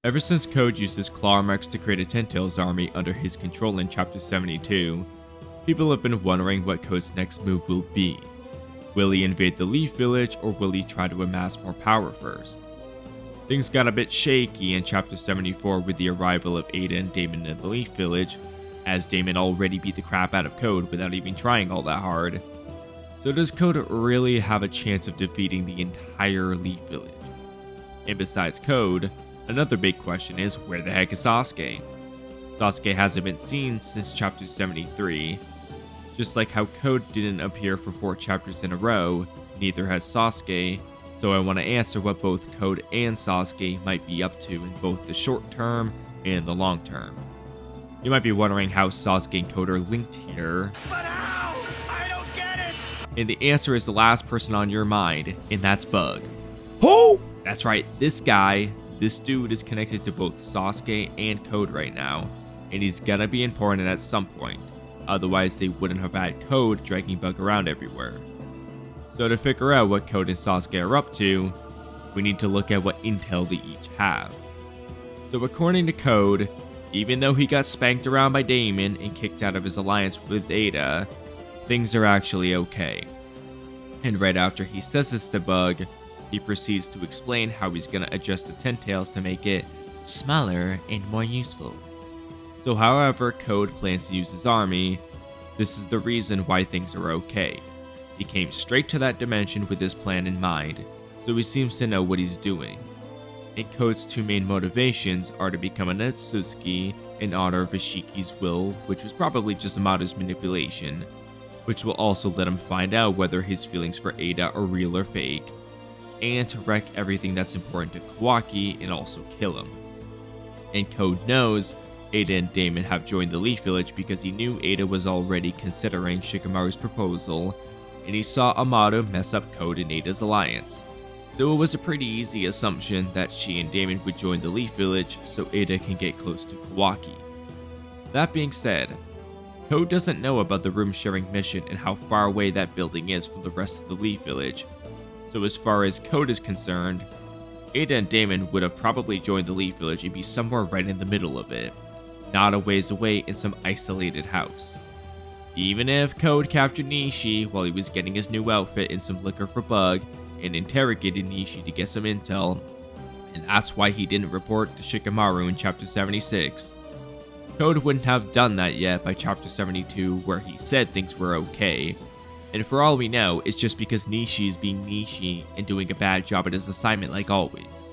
Ever since Code used his claw marks to create a Ten-Tails army under his control in Chapter 72, people have been wondering what Code's next move will be. Will he invade the Leaf Village, or will he try to amass more power first? Things got a bit shaky in Chapter 74 with the arrival of Ada and Damon in the Leaf Village, as Damon already beat the crap out of Code without even trying all that hard. So does Code really have a chance of defeating the entire Leaf Village? And besides Code, another big question is, where the heck is Sasuke? Sasuke hasn't been seen since Chapter 73. Just like how Code didn't appear for 4 chapters in a row, neither has Sasuke, so I want to answer what both Code and Sasuke might be up to in both the short term and the long term. You might be wondering how Sasuke and Code are linked here. But how? I don't get it! And the answer is the last person on your mind, and that's Bug. Who? That's right, this dude is connected to both Sasuke and Code right now, and he's gonna be important at some point. Otherwise, they wouldn't have had Code dragging Bug around everywhere. So to figure out what Code and Sasuke are up to, we need to look at what intel they each have. So according to Code, even though he got spanked around by Damon and kicked out of his alliance with Ada, things are actually okay. And right after he says this to Bug, he proceeds to explain how he's gonna adjust the Ten-Tails to make it smaller and more useful. So however Code plans to use his army, this is the reason why things are okay. He came straight to that dimension with his plan in mind, so he seems to know what he's doing. And Code's 2 main motivations are to become an OTSUTSUKI in honor of Ishiki's will, which was probably just Amado's manipulation, which will also let him find out whether his feelings for Ada are real or fake, and to wreck everything that's important to Kawaki and also kill him. And Code knows Ada and Damon have joined the Leaf Village because he knew Ada was already considering Shikamaru's proposal, and he saw Amado mess up Code and Ada's alliance. So it was a pretty easy assumption that she and Damon would join the Leaf Village so Ada can get close to Kawaki. That being said, Code doesn't know about the room sharing mission and how far away that building is from the rest of the Leaf Village, so as far as Code is concerned, Ada and Damon would have probably joined the Leaf Village and be somewhere right in the middle of it, not a ways away in some isolated house. Even if Code captured Nishi while he was getting his new outfit and some liquor for Bug, and interrogated Nishi to get some intel, and that's why he didn't report to Shikamaru in Chapter 76. Code wouldn't have done that yet by Chapter 72, where he said things were okay, and for all we know, it's just because Nishi is being Nishi and doing a bad job at his assignment like always.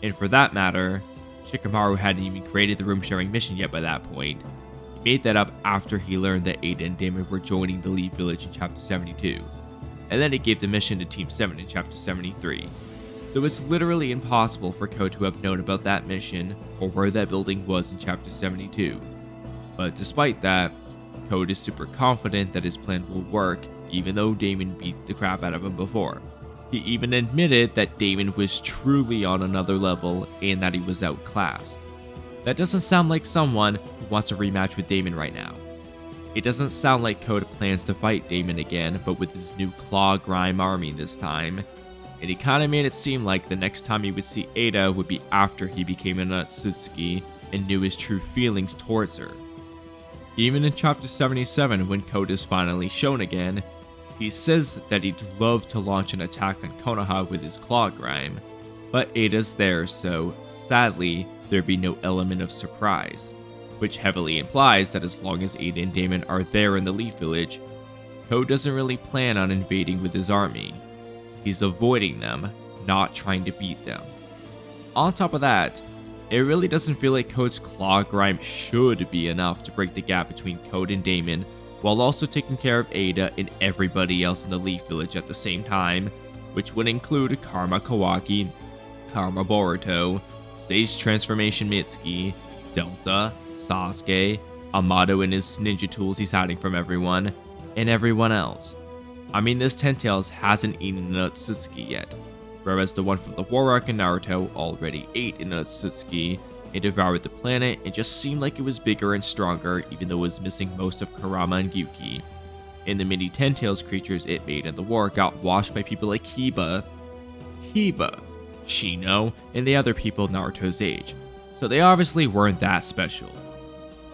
And for that matter, Shikamaru hadn't even created the room sharing mission yet by that point. He made that up after he learned that Ada and Damon were joining the Leaf Village in Chapter 72. And then he gave the mission to Team 7 in Chapter 73. So it's literally impossible for Code to have known about that mission or where that building was in Chapter 72. But despite that, Code is super confident that his plan will work, even though Damon beat the crap out of him before. He even admitted that Damon was truly on another level and that he was outclassed. That doesn't sound like someone who wants a rematch with Damon right now. It doesn't sound like Code plans to fight Damon again, but with his new Claw Grime army this time. And he kinda made it seem like the next time he would see Ada would be after he became an OTSUTSUKI and knew his true feelings towards her. Even in Chapter 77, when Code is finally shown again, he says that he'd love to launch an attack on Konoha with his Claw Grime, but Ada's there, so sadly, there'd be no element of surprise, which heavily implies that as long as Ada and Damon are there in the Leaf Village, Code doesn't really plan on invading with his army. He's avoiding them, not trying to beat them. On top of that, it really doesn't feel like Code's Claw Grime should be enough to break the gap between Code and Damon, while also taking care of Ada and everybody else in the Leaf Village at the same time, which would include Karma Kawaki, Karma Boruto, Sei's Transformation Mitsuki, Delta, Sasuke, Amado and his ninja tools he's hiding from everyone, and everyone else. I mean, this Ten-Tails hasn't eaten an OTSUTSUKI yet, whereas the one from the War Arc in Naruto already ate an OTSUTSUKI and devoured the planet and just seemed like it was bigger and stronger even though it was missing most of Kurama and Gyuki. And the mini Ten-Tails creatures it made in the war got washed by people like Shino, and the other people Naruto's age. so they obviously weren't that special.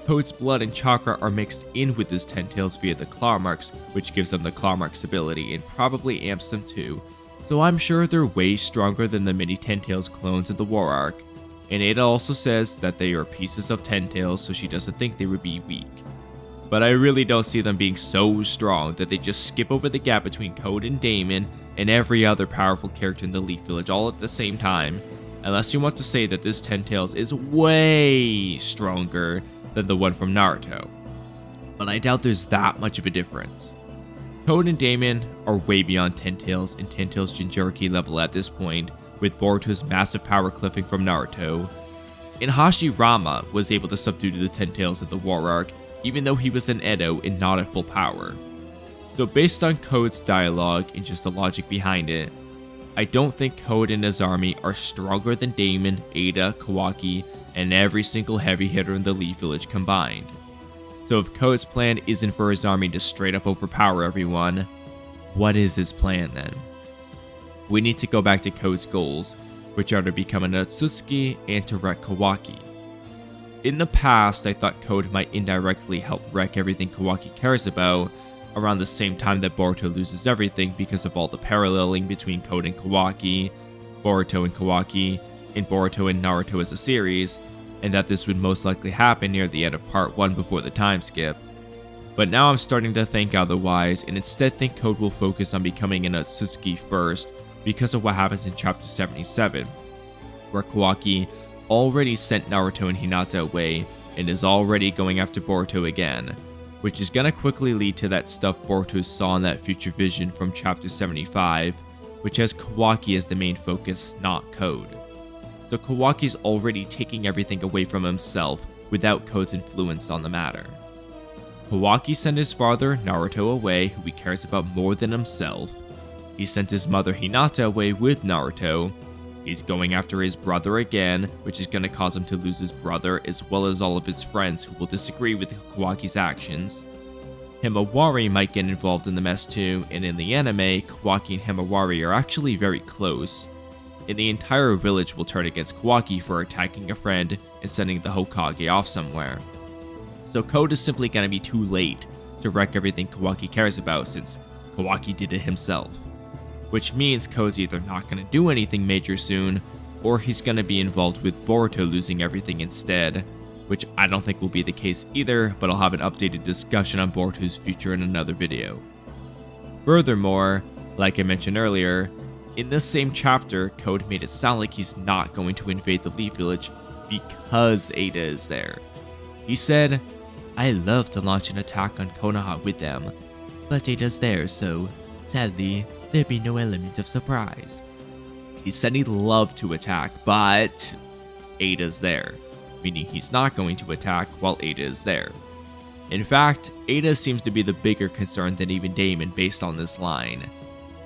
Code's blood and chakra are mixed in with his 10 tails via the claw marks, which gives them the claw marks ability and probably amps them too, so I'm sure they're way stronger than the mini 10 tails clones in the war arc. And Ada also says that they are pieces of 10 tails, so she doesn't think they would be weak. But I really don't see them being so strong that they just skip over the gap between Code and Damon and every other powerful character in the Leaf Village all at the same time, unless you want to say that this 10 tails is way stronger than the one from Naruto. But I doubt there's that much of a difference. Code and Damon are way beyond 10 tails and 10 tails Jinchuriki level at this point, with Boruto's massive power cliffing from Naruto. And Hashirama was able to subdue the 10 tails in the war arc, even though he was an Edo and not at full power. So based on Code's dialogue and just the logic behind it, I don't think Code and his army are stronger than Damon, Ada, Kawaki, and every single heavy hitter in the Leaf Village combined. So if Code's plan isn't for his army to straight up overpower everyone, what is his plan then? We need to go back to Code's goals, which are to become an OTSUTSUKI and to wreck Kawaki. In the past, I thought Code might indirectly help wreck everything Kawaki cares about around the same time that Boruto loses everything because of all the paralleling between Code and Kawaki, Boruto and Kawaki, and Boruto and Naruto as a series, and that this would most likely happen near the end of part 1 before the time skip. But now I'm starting to think otherwise and instead think Code will focus on becoming an OTSUTSUKI first because of what happens in chapter 77, where Kawaki already sent Naruto and Hinata away and is already going after Boruto again, which is gonna quickly lead to that stuff Boruto saw in that future vision from chapter 75, which has Kawaki as the main focus, not Code. So Kawaki's already taking everything away from himself without Code's influence on the matter. Kawaki sent his father, Naruto, away, who he cares about more than himself. He sent his mother, Hinata, away with Naruto. He's going after his brother again, which is going to cause him to lose his brother as well as all of his friends who will disagree with Kawaki's actions. Himawari might get involved in the mess too, and in the anime, Kawaki and Himawari are actually very close. And the entire village will turn against Kawaki for attacking a friend and sending the Hokage off somewhere. So Code is simply going to be too late to wreck everything Kawaki cares about since Kawaki did it himself. Which means Code's either not going to do anything major soon, or he's going to be involved with Boruto losing everything instead, which I don't think will be the case either, but I'll have an updated discussion on Boruto's future in another video. Furthermore, like I mentioned earlier, in this same chapter, Code made it sound like he's not going to invade the Leaf Village because Ada is there. He said, "I love to launch an attack on Konoha with them, but Ada's there, so sadly, there'd be no element of surprise." He said he'd love to attack, but Ada's there, meaning he's not going to attack while Ada is there. In fact, Ada seems to be the bigger concern than even Damon based on this line.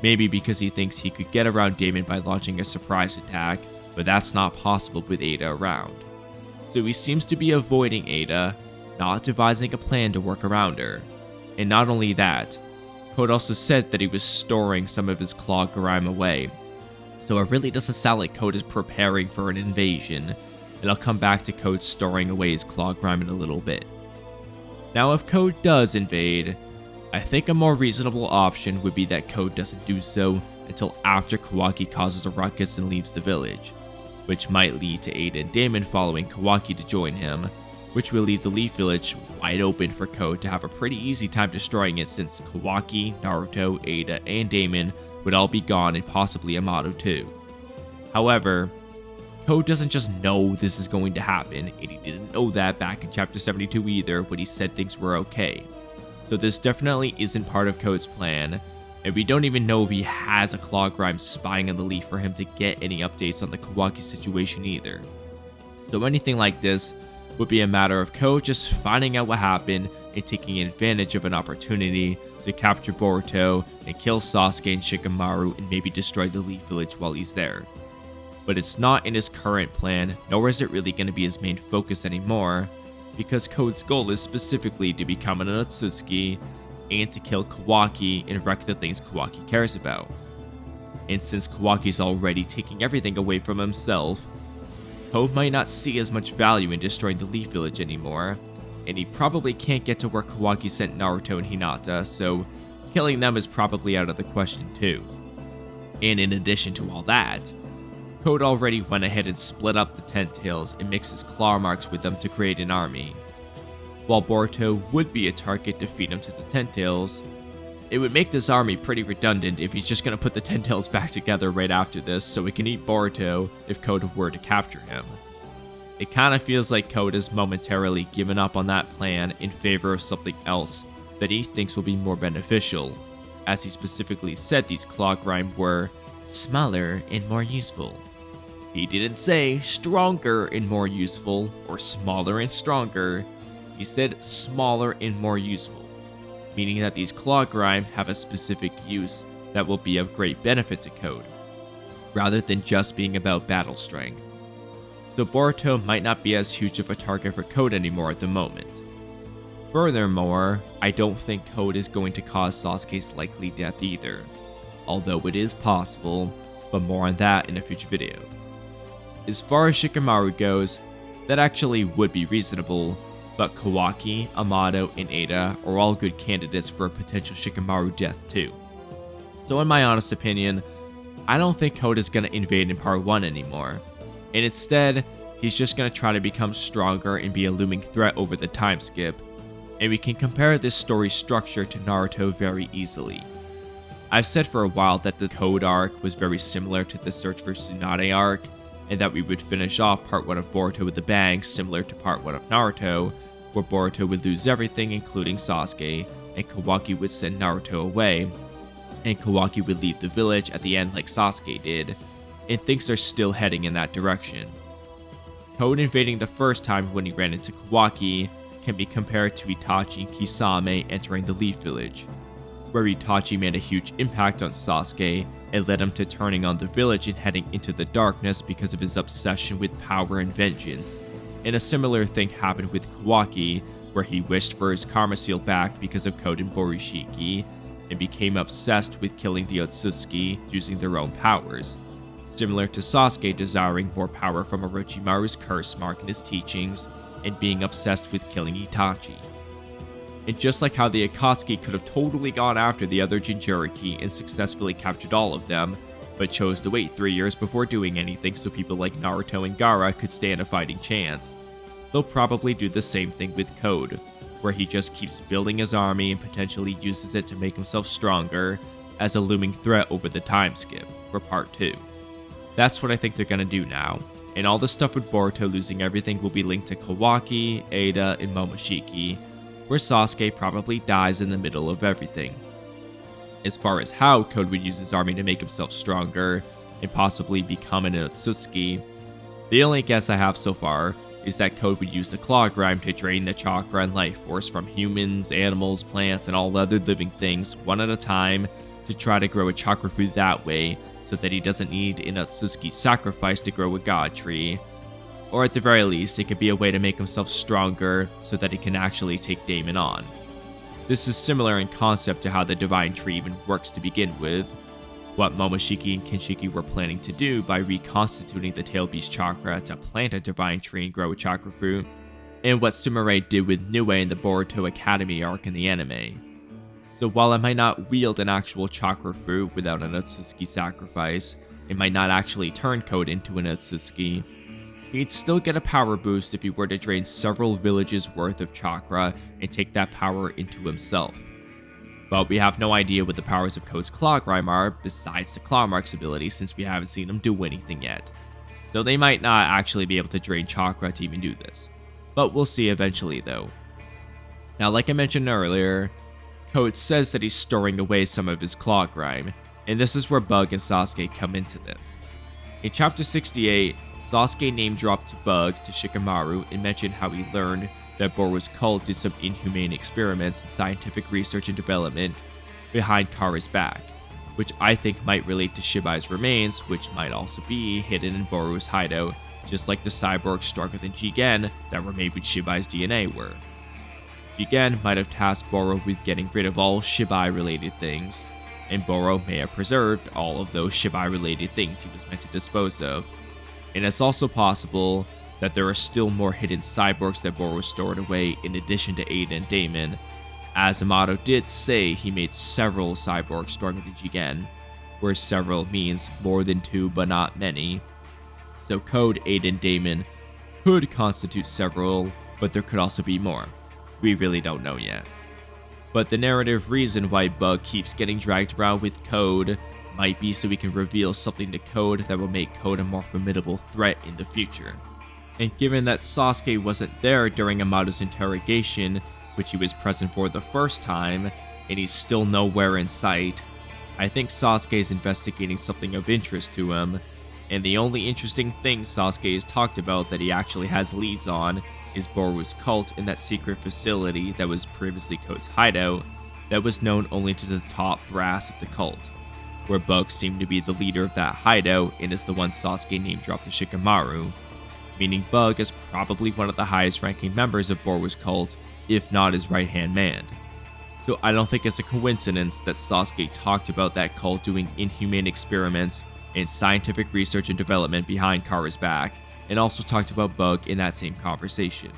Maybe because he thinks he could get around Damon by launching a surprise attack, but that's not possible with Ada around. So he seems to be avoiding Ada, not devising a plan to work around her. And not only that, Code also said that he was storing some of his claw grime away. So it really doesn't sound like Code is preparing for an invasion, and I'll come back to Code storing away his claw grime in a little bit. Now if Code does invade, I think a more reasonable option would be that Code doesn't do so until after Kawaki causes a ruckus and leaves the village, which might lead to Ada and Damon following Kawaki to join him, which will leave the Leaf Village wide open for Code to have a pretty easy time destroying it since Kawaki, Naruto, Ada, and Damon would all be gone and possibly Amado too. However, Code doesn't just know this is going to happen, and he didn't know that back in chapter 72 either when he said things were okay. So this definitely isn't part of Code's plan, and we don't even know if he has a claw grime spying on the Leaf for him to get any updates on the Kawaki situation either. So anything like this would be a matter of Code just finding out what happened and taking advantage of an opportunity to capture Boruto and kill Sasuke and Shikamaru and maybe destroy the Leaf Village while he's there. But it's not in his current plan, nor is it really going to be his main focus anymore, because Code's goal is specifically to become an OTSUTSUKI and to kill Kawaki and wreck the things Kawaki cares about. And since Kawaki's already taking everything away from himself, Code might not see as much value in destroying the Leaf Village anymore, and he probably can't get to where Kawaki sent Naruto and Hinata, so killing them is probably out of the question too. And in addition to all that, Code already went ahead and split up the 10 tails and mixed his claw marks with them to create an army. While Boruto would be a target to feed him to the 10 tails, it would make this army pretty redundant if he's just going to put the 10 tails back together right after this so he can eat Boruto if Code were to capture him. It kind of feels like Code has momentarily given up on that plan in favor of something else that he thinks will be more beneficial, as he specifically said these claw grime were smaller and more useful. He didn't say stronger and more useful or smaller and stronger, he said smaller and more useful, meaning that these claw grime have a specific use that will be of great benefit to Code, rather than just being about battle strength. So Boruto might not be as huge of a target for Code anymore at the moment. Furthermore, I don't think Code is going to cause Sasuke's likely death either, although it is possible, but more on that in a future video. As far as Shikamaru goes, that actually would be reasonable, but Kawaki, Amado, and Ada are all good candidates for a potential Shikamaru death too. So in my honest opinion, I don't think Code is going to invade in part 1 anymore, and instead, he's just going to try to become stronger and be a looming threat over the time skip, and we can compare this story structure to Naruto very easily. I've said for a while that the Code arc was very similar to the Search for Tsunade arc, and that we would finish off part 1 of Boruto with a bang similar to part 1 of Naruto, where Boruto would lose everything including Sasuke, and Kawaki would send Naruto away, and Kawaki would leave the village at the end like Sasuke did, and things are still heading in that direction. Code invading the first time when he ran into Kawaki can be compared to Itachi and Kisame entering the Leaf Village, where Itachi made a huge impact on Sasuke and led him to turning on the village and heading into the darkness because of his obsession with power and vengeance. And a similar thing happened with Kawaki, where he wished for his karma seal back because of Code and Borishiki, and became obsessed with killing the Otsutsuki using their own powers, similar to Sasuke desiring more power from Orochimaru's curse mark in his teachings, and being obsessed with killing Itachi. And just like how the Akatsuki could have totally gone after the other Jinchuriki and successfully captured all of them, but chose to wait 3 years before doing anything so people like Naruto and Gaara could stand a fighting chance, they'll probably do the same thing with Code, where he just keeps building his army and potentially uses it to make himself stronger as a looming threat over the time skip for part 2. That's what I think they're gonna do now, and all the stuff with Boruto losing everything will be linked to Kawaki, Eida, and Momoshiki, where Sasuke probably dies in the middle of everything. As far as how Code would use his army to make himself stronger, and possibly become an Otsutsuki, the only guess I have so far is that Code would use the claw grime to drain the chakra and life force from humans, animals, plants, and all other living things one at a time to try to grow a chakra fruit that way, so that he doesn't need an Otsutsuki sacrifice to grow a god tree. Or at the very least, it could be a way to make himself stronger so that he can actually take Damon on. This is similar in concept to how the divine tree even works to begin with, what Momoshiki and Kinshiki were planning to do by reconstituting the tail beast chakra to plant a divine tree and grow a chakra fruit, and what Sumire did with Nue in the Boruto Academy arc in the anime. So while I might not wield an actual chakra fruit without an Otsutsuki sacrifice, it might not actually turn Code into an Otsutsuki, he'd still get a power boost if he were to drain several villages worth of chakra and take that power into himself. But we have no idea what the powers of Code's claw grime are besides the claw marks ability, since we haven't seen him do anything yet. So they might not actually be able to drain chakra to even do this. But we'll see eventually though. Now like I mentioned earlier, Code says that he's storing away some of his claw grime, and this is where Bug and Sasuke come into this. In chapter 68, Sasuke name-dropped Bug to Shikamaru and mentioned how he learned that Boruto's cult did some inhumane experiments and scientific research and development behind Kara's back, which I think might relate to Shibai's remains, which might also be hidden in Boruto's hideout, just like the cyborgs stronger than Jigen that were made with Shibai's DNA were. Jigen might have tasked Boruto with getting rid of all Shibai-related things, and Boruto may have preserved all of those Shibai-related things he was meant to dispose of. And it's also possible that there are still more hidden cyborgs that Boruto stored away in addition to Ada and Damon, as Amado did say he made several cyborgs storing the jigen, where several means more than 2 but not many. So Code, Ada, and Damon could constitute several, but there could also be more. We really don't know yet. But the narrative reason why Bug keeps getting dragged around with Code might be so we can reveal something to Code that will make Code a more formidable threat in the future. And given that Sasuke wasn't there during Amado's interrogation, which he was present for the first time, and he's still nowhere in sight, I think Sasuke is investigating something of interest to him, and the only interesting thing Sasuke has talked about that he actually has leads on is Boruto's cult in that secret facility that was previously Code's hideout that was known only to the top brass of the cult, where Bug seemed to be the leader of that hideout and is the one Sasuke name-dropped to Shikamaru, meaning Bug is probably one of the highest ranking members of Boruto's cult, if not his right-hand man. So I don't think it's a coincidence that Sasuke talked about that cult doing inhumane experiments and scientific research and development behind Kara's back, and also talked about Bug in that same conversation.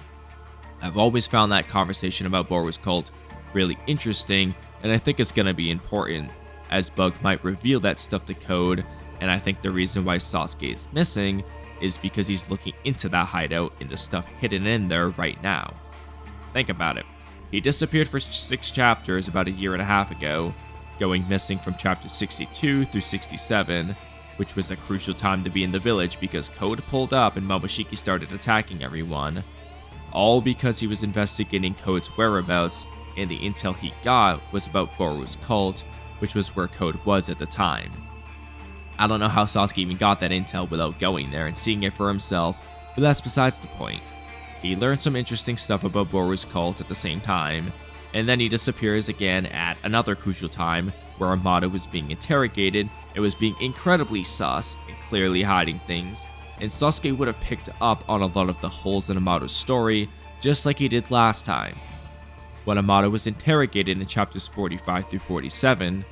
I've always found that conversation about Boruto's cult really interesting, and I think it's going to be important, as Bug might reveal that stuff to Code, and I think the reason why Sasuke is missing is because he's looking into that hideout and the stuff hidden in there right now. Think about it. He disappeared for 6 chapters about a year and a half ago, going missing from chapter 62 through 67, which was a crucial time to be in the village because Code pulled up and Momoshiki started attacking everyone, all because he was investigating Code's whereabouts, and the intel he got was about Boruto's cult, which was where Code was at the time. I don't know how Sasuke even got that intel without going there and seeing it for himself, but that's besides the point. He learned some interesting stuff about Boruto's cult at the same time, and then he disappears again at another crucial time where Amado was being interrogated and was being incredibly sus and clearly hiding things, and Sasuke would have picked up on a lot of the holes in Amado's story just like he did last time. When Amado was interrogated in chapters 45 through 47,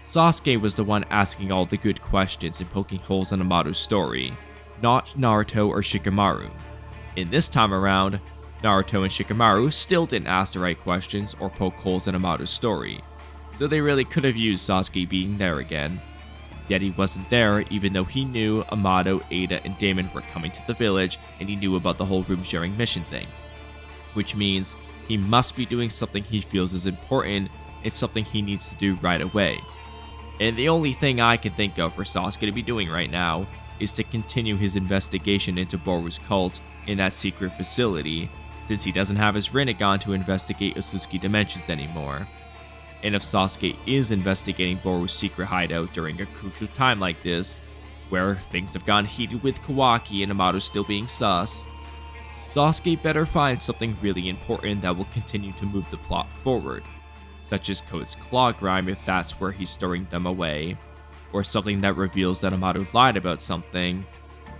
Sasuke was the one asking all the good questions and poking holes in Amado's story, not Naruto or Shikamaru. In this time around, Naruto and Shikamaru still didn't ask the right questions or poke holes in Amado's story, so they really could have used Sasuke being there again. Yet he wasn't there even though he knew Amado, Ada, and Damon were coming to the village and he knew about the whole room sharing mission thing. Which means he must be doing something he feels is important and something he needs to do right away. And the only thing I can think of for Sasuke to be doing right now is to continue his investigation into Boruto's cult in that secret facility, since he doesn't have his Rinnegan to investigate OTSUTSUKI dimensions anymore. And if Sasuke is investigating Boruto's secret hideout during a crucial time like this, where things have gone heated with Kawaki and Amado still being sus, Sasuke better find something really important that will continue to move the plot forward, such as Code's claw grime if that's where he's storing them away, or something that reveals that Amado lied about something,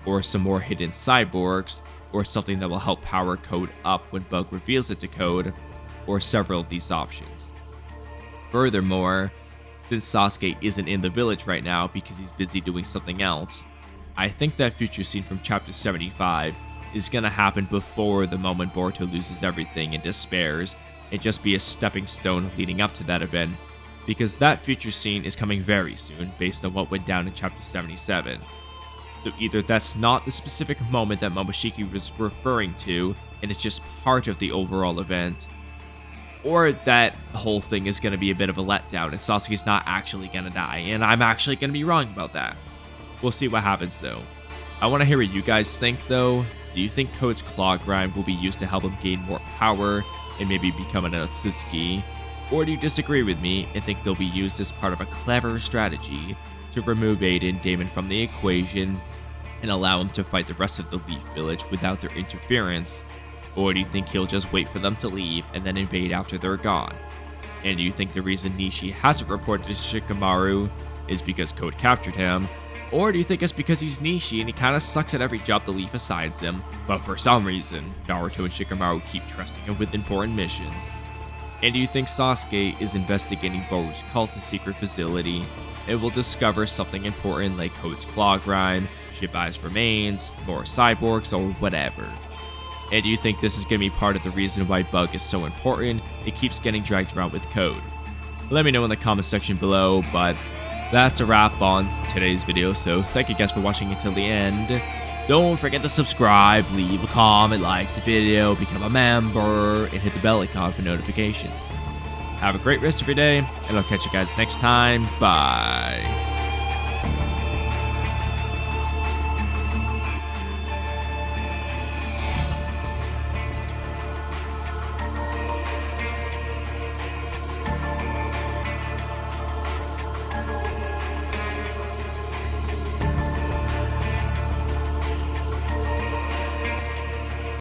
or some more hidden cyborgs, or something that will help power Code up when Bug reveals it to Code, or several of these options. Furthermore, since Sasuke isn't in the village right now because he's busy doing something else, I think that future scene from chapter 75 is gonna happen before the moment Boruto loses everything and despairs, and just be a stepping stone leading up to that event, because that future scene is coming very soon based on what went down in chapter 77. So either that's not the specific moment that Momoshiki was referring to, and it's just part of the overall event, or that the whole thing is going to be a bit of a letdown and Sasuke's not actually going to die, and I'm actually going to be wrong about that. We'll see what happens though. I want to hear what you guys think though. Do you think Code's claw grind will be used to help him gain more power and maybe become an OTSUTSUKI? Or do you disagree with me and think they'll be used as part of a clever strategy to remove Ada and Damon from the equation and allow him to fight the rest of the Leaf Village without their interference? Or do you think he'll just wait for them to leave and then invade after they're gone? And do you think the reason Nishi hasn't reported to Shikamaru is because Code captured him? Or do you think it's because he's Nishi and he kinda sucks at every job the Leaf assigns him, but for some reason, Naruto and Shikamaru keep trusting him with important missions? And do you think Sasuke is investigating Boruto's cult and secret facility and will discover something important like Code's claw grind, Shibai's remains, more cyborgs, or whatever. And do you think this is going to be part of the reason why Bug is so important? It keeps getting dragged around with Code. Let me know in the comment section below, but that's a wrap on today's video, so thank you guys for watching until the end. Don't forget to subscribe, leave a comment, like the video, become a member, and hit the bell icon for notifications. Have a great rest of your day, and I'll catch you guys next time. Bye.